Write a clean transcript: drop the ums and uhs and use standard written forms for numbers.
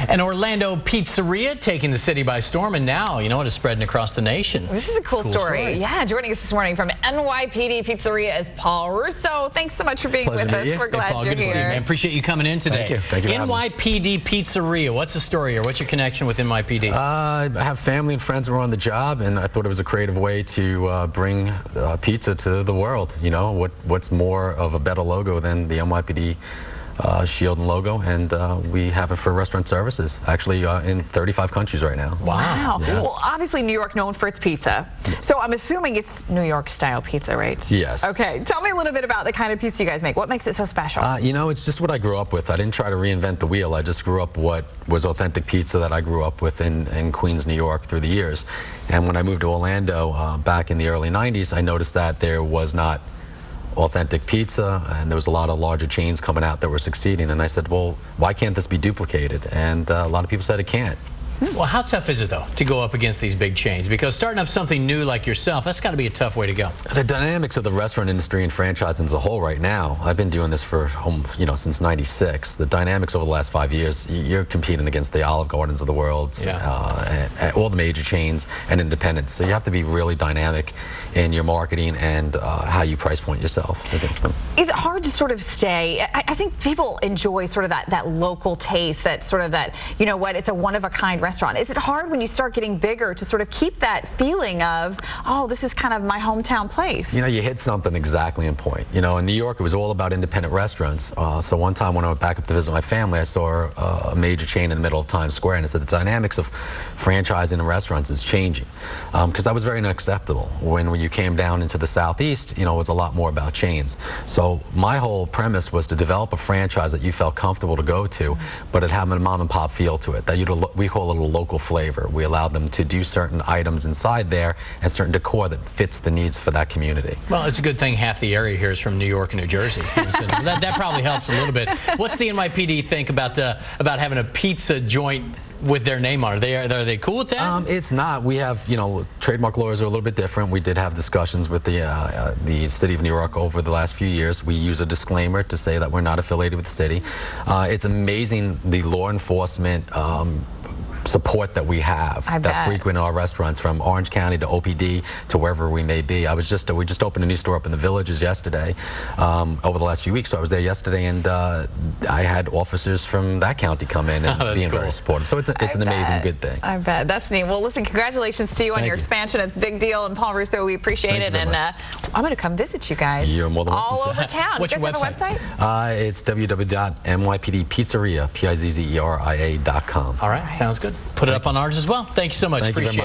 An Orlando pizzeria taking the city by storm, and now, you know what, it's spreading across the nation. This is a cool story. Yeah, joining us this morning from NYPD Pizzeria is Paul Russo. Thanks so much for being with us. We're glad Paul, you're good here. To see you, man. Appreciate you coming in today. Thank you. Thank you for having me. NYPD Pizzeria, what's the story here? What's your connection with NYPD? I have family and friends who are on the job, and I thought it was a creative way to bring pizza to the world. You know, what's more of a better logo than the NYPD shield and logo, and we have it for restaurant services, actually in 35 countries right now. Wow. Yeah. Well, obviously New York known for its pizza, so I'm assuming it's New York style pizza, right? Yes. Okay, tell me a little bit about the kind of pizza you guys make. What makes it so special? You know, it's just what I grew up with. I didn't try to reinvent the wheel. I just grew up what was authentic pizza that I grew up with in Queens, New York through the years. And when I moved to Orlando back in the early 90s, I noticed that there was not authentic pizza, and there was a lot of larger chains coming out that were succeeding, and I said, well, why can't this be duplicated? And a lot of people said it can't. Well, how tough is it, though, to go up against these big chains? Because starting up something new like yourself, that's got to be a tough way to go. The dynamics of the restaurant industry and franchising as a whole right now, I've been doing this for, since '96. The dynamics over the last 5 years, you're competing against the Olive Gardens of the world, all the major chains and independents. So you have to be really dynamic in your marketing and how you price point yourself against them. Is it hard to sort of stay? I think people enjoy sort of that local taste, that sort of that, you know what, it's a one-of-a-kind restaurant. Is it hard when you start getting bigger to sort of keep that feeling of, oh, this is kind of my hometown place? You know, you hit something exactly in point. You know, in New York, it was all about independent restaurants. So one time when I went back up to visit my family, I saw a major chain in the middle of Times Square, and I said the dynamics of franchising in restaurants is changing. Because that was very unacceptable. When you came down into the Southeast, you know, it was a lot more about chains. So my whole premise was to develop a franchise that you felt comfortable to go to, but it had a mom and pop feel to it. That we call it a local flavor. We allowed them to do certain items inside there and certain decor that fits the needs for that community. Well, it's a good thing half the area here is from New York and New Jersey. that probably helps a little bit. What's the NYPD think about having a pizza joint with their name on it? Are they cool with that? It's not. We have, you know, trademark lawyers are a little bit different. We did have discussions with the city of New York over the last few years. We use a disclaimer to say that we're not affiliated with the city. It's amazing the law enforcement support that we have that frequent our restaurants, from Orange County to OPD to wherever we may be. We just opened a new store up in the Villages yesterday, over the last few weeks. So I was there yesterday, and I had officers from that county come in and being very supportive. So it's an amazing, good thing. I bet. That's neat. Well, listen, congratulations to you on your expansion. It's a big deal, and Paul Russo, we appreciate it. And I'm going to come visit you guys. You're more than welcome all over town. What's you guys your have a website? It's www.nypdpizzeria.com. All right, sounds good. Put it up on ours as well. Thank you so much. Thank you very much.